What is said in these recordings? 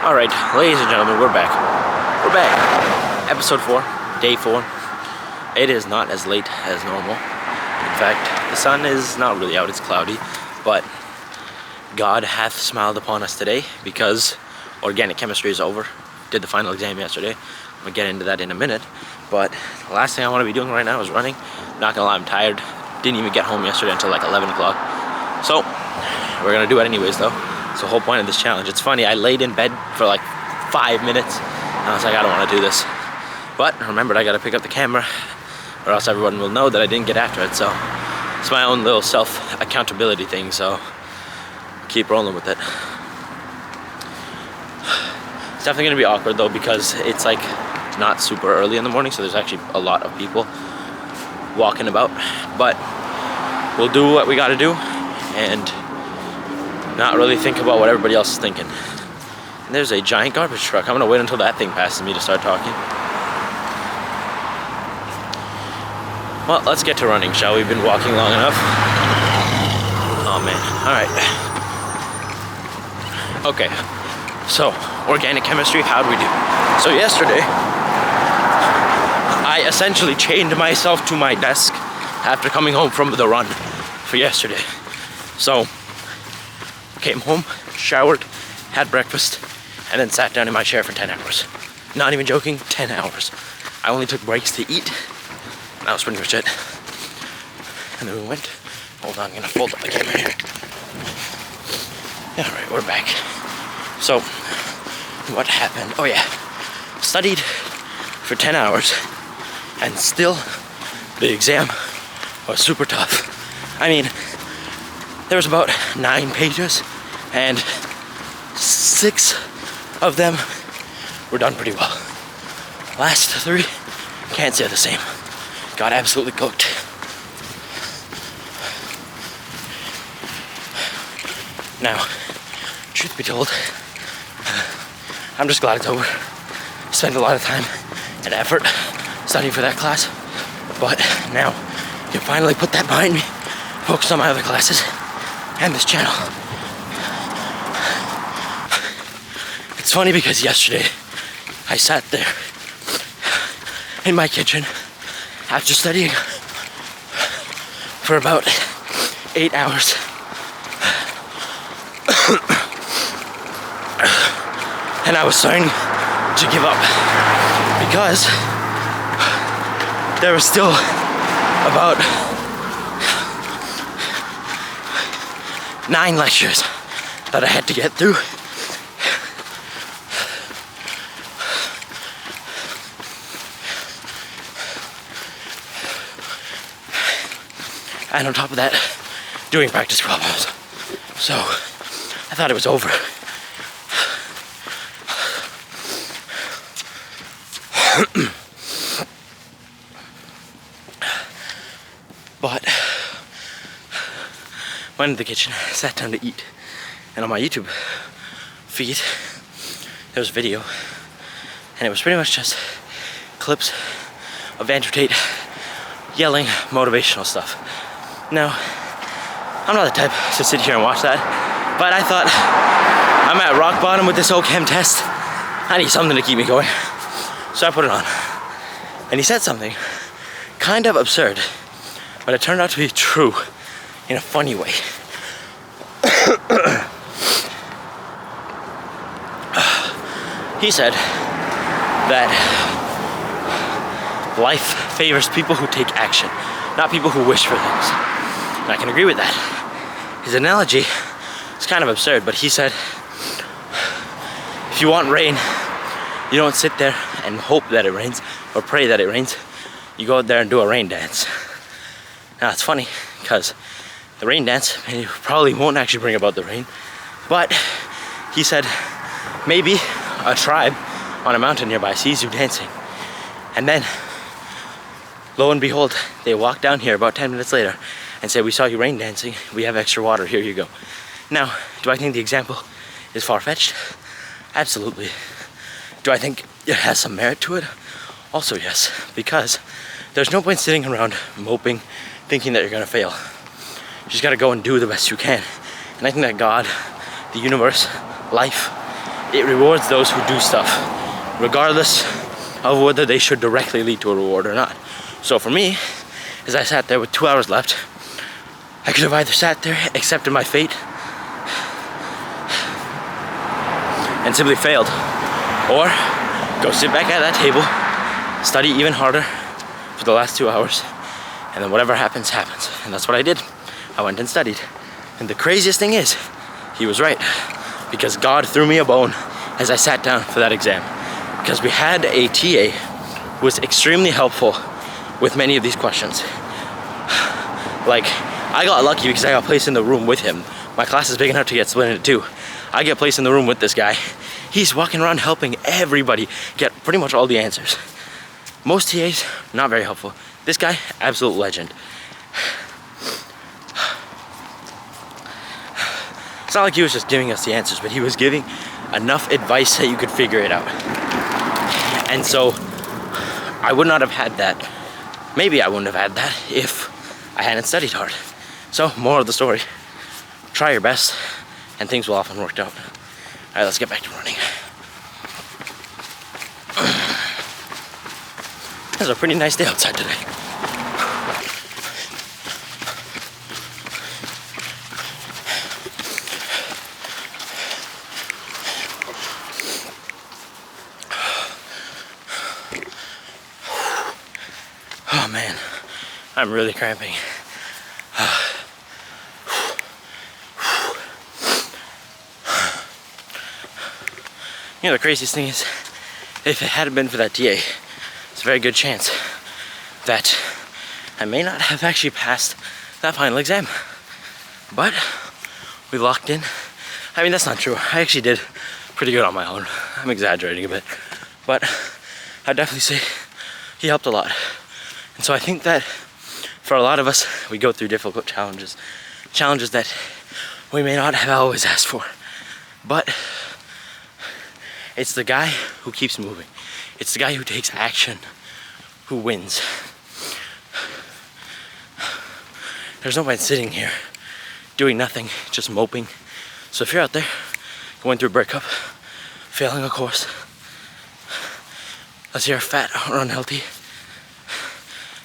Alright, ladies and gentlemen, we're back. We're back. Episode 4, day 4. It is not as late as normal. In fact, the sun is not really out, it's cloudy. But God hath smiled upon us today because organic chemistry is over. Did the final exam yesterday. I'm gonna get into that in a minute. But the last thing I want to be doing right now is running. Not gonna lie, I'm tired. Didn't even get home yesterday until like 11 o'clock. So, we're gonna do it anyways though. It's the whole point of this challenge. It's funny, I laid in bed for like 5 minutes and I was like, I don't want to do this. But I remembered I gotta pick up the camera or else everyone will know that I didn't get after it. So it's my own little self-accountability thing, so keep rolling with it. It's definitely gonna be awkward though because it's like not super early in the morning, so there's actually a lot of people walking about. But we'll do what we gotta do and not really think about what everybody else is thinking. And there's a giant garbage truck. I'm gonna wait until that thing passes me to start talking. Well, let's get to running, shall we? We've been walking long enough. Oh man, alright. Okay, so organic chemistry, how'd we do? So yesterday, I essentially chained myself to my desk after coming home from the run for yesterday. So, came home, showered, had breakfast, and then sat down in my chair for 10 hours. Not even joking, 10 hours. I only took breaks to eat. That was pretty much it. And then we went. Hold on, I'm gonna fold up the camera here. Alright, we're back. So, what happened? Oh yeah, studied for 10 hours, and still, the exam was super tough. I mean, there was about 9 pages, and 6 of them were done pretty well. Last 3, can't say the same. Got absolutely cooked. Now, truth be told, I'm just glad it's over. Spent a lot of time and effort studying for that class, but now you can finally put that behind me, focus on my other classes and this channel. It's funny because yesterday I sat there in my kitchen after studying for about 8 hours. And I was starting to give up because there was still about 9 lectures that I had to get through. And on top of that, doing practice problems. So, I thought it was over. But, went into the kitchen, sat down to eat. And on my YouTube feed, there was a video. And it was pretty much just clips of Andrew Tate yelling motivational stuff. Now, I'm not the type to sit here and watch that, but I thought I'm at rock bottom with this whole chem test. I need something to keep me going. So I put it on. And he said something kind of absurd, but it turned out to be true in a funny way. He said that life favors people who take action, not people who wish for things. And I can agree with that. His analogy is kind of absurd, but he said, if you want rain, you don't sit there and hope that it rains or pray that it rains. You go out there and do a rain dance. Now it's funny because the rain dance probably won't actually bring about the rain, but he said maybe a tribe on a mountain nearby sees you dancing, and then lo and behold, they walk down here about 10 minutes later and say, we saw you rain dancing, we have extra water, here you go. Now, do I think the example is far-fetched? Absolutely. Do I think it has some merit to it? Also yes, because there's no point sitting around moping, thinking that you're gonna fail. You just gotta go and do the best you can. And I think that God, the universe, life, it rewards those who do stuff, regardless of whether they should directly lead to a reward or not. So for me, as I sat there with 2 hours left, I could have either sat there, accepted my fate, and simply failed, or go sit back at that table, study even harder for the last 2 hours, and then whatever happens, happens. And that's what I did. I went and studied. And the craziest thing is, he was right, because God threw me a bone as I sat down for that exam. Because we had a TA who was extremely helpful with many of these questions. Like, I got lucky because I got placed in the room with him. My class is big enough to get split into two. I get placed in the room with this guy. He's walking around helping everybody get pretty much all the answers. Most TAs, not very helpful. This guy, absolute legend. It's not like he was just giving us the answers, but he was giving enough advice that you could figure it out. And so, I would not have had that. Maybe I wouldn't have had that if I hadn't studied hard. So, moral of the story, try your best, and things will often work out. All right, let's get back to running. It's a pretty nice day outside today. Oh man, I'm really cramping. You know, the craziest thing is, if it hadn't been for that TA, it's a very good chance that I may not have actually passed that final exam. But we locked in. I mean, that's not true. I actually did pretty good on my own. I'm exaggerating a bit. But I'd definitely say he helped a lot. And so I think that for a lot of us, we go through difficult challenges. Challenges that we may not have always asked for. But it's the guy who keeps moving. It's the guy who takes action who wins. There's no point sitting here doing nothing, just moping. So if you're out there going through a breakup, failing a course, let's say you're fat or unhealthy,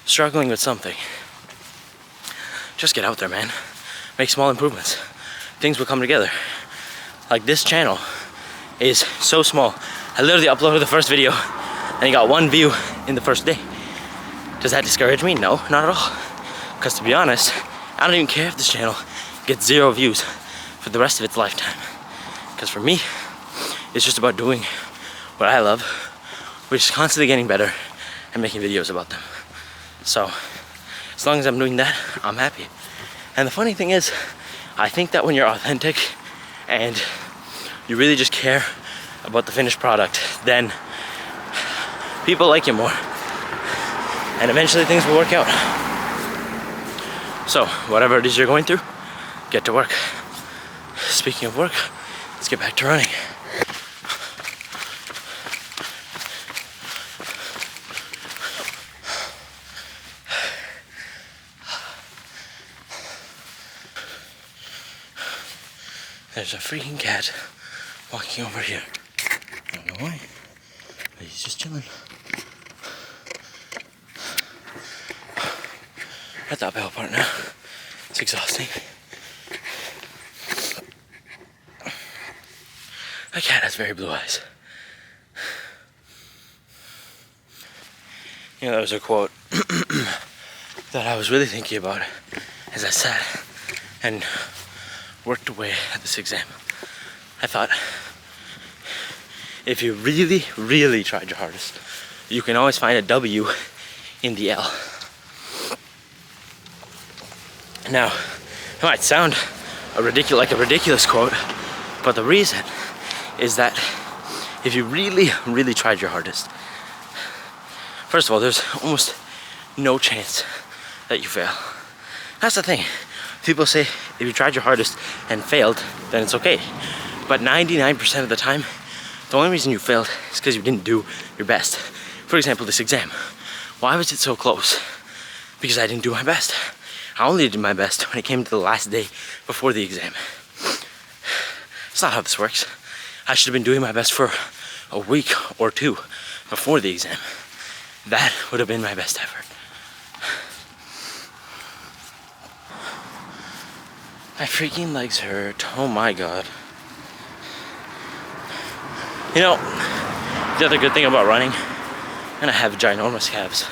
struggling with something, just get out there, man. Make small improvements. Things will come together. Like this channel is so small. I literally uploaded the first video and it got 1 view in the first day. Does that discourage me? No, not at all. Because to be honest, I don't even care if this channel gets 0 views for the rest of its lifetime. Because for me, it's just about doing what I love, which is constantly getting better and making videos about them. So, as long as I'm doing that, I'm happy. And the funny thing is, I think that when you're authentic and you really just care about the finished product, then people like you more. And eventually things will work out. So, whatever it is you're going through, get to work. Speaking of work, let's get back to running. There's a freaking cat walking over here. I don't know why, but he's just chilling. At the uphill part now. It's exhausting. That cat has very blue eyes. You know, there was a quote that I was really thinking about as I sat and worked away at this exam. I thought, if you really, really tried your hardest, you can always find a W in the L. Now, it might sound like a ridiculous quote, but the reason is that if you really, really tried your hardest, first of all, there's almost no chance that you fail. That's the thing. People say if you tried your hardest and failed, then it's okay. But 99% of the time, the only reason you failed is because you didn't do your best. For example, this exam. Why was it so close? Because I didn't do my best. I only did my best when it came to the last day before the exam. It's not how this works. I should have been doing my best for a week or two before the exam. That would have been my best effort. My freaking legs hurt. Oh my god. You know, the other good thing about running, and I have ginormous calves,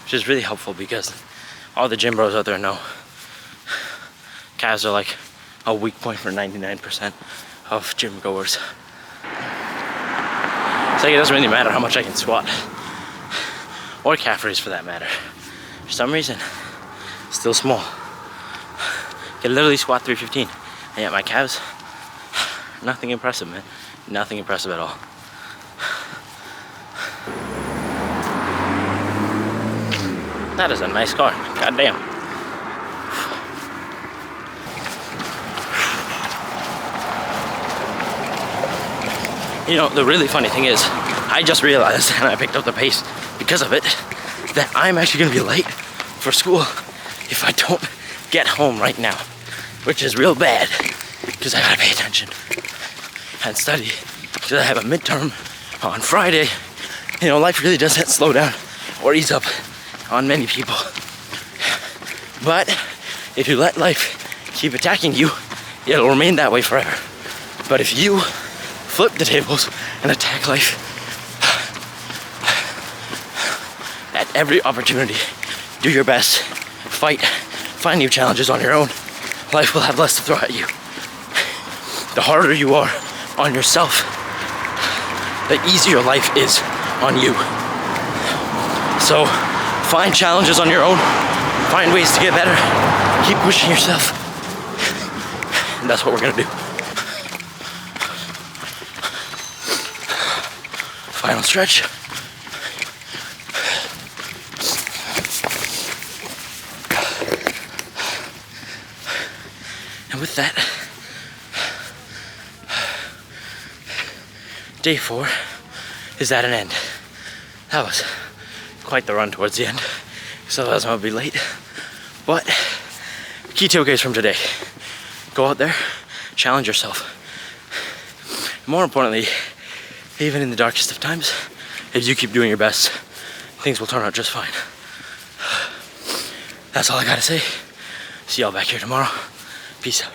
which is really helpful because all the gym bros out there know calves are like a weak point for 99% of gym goers. It's like it doesn't really matter how much I can squat, or calf raise for that matter. For some reason, still small. I can literally squat 315, and yet my calves, nothing impressive, man. Nothing impressive at all. That is a nice car. God damn. You know, the really funny thing is, I just realized, and I picked up the pace because of it, that I'm actually gonna be late for school if I don't get home right now, which is real bad because I gotta pay attention and study because I have a midterm on Friday. You know, life really doesn't slow down or ease up on many people. But if you let life keep attacking you, it'll remain that way forever. But if you flip the tables and attack life at every opportunity, do your best, fight, find new challenges on your own, life will have less to throw at you. The harder you are on yourself, the easier life is on you. So find challenges on your own, find ways to get better, keep pushing yourself. And that's what we're gonna do. Final stretch. And with that, day 4 is at an end. That was quite the run towards the end, so otherwise I would be late. But key takeaways from today: go out there, challenge yourself. More importantly, even in the darkest of times, if you keep doing your best, things will turn out just fine. That's all I gotta say. See y'all back here tomorrow. Peace out.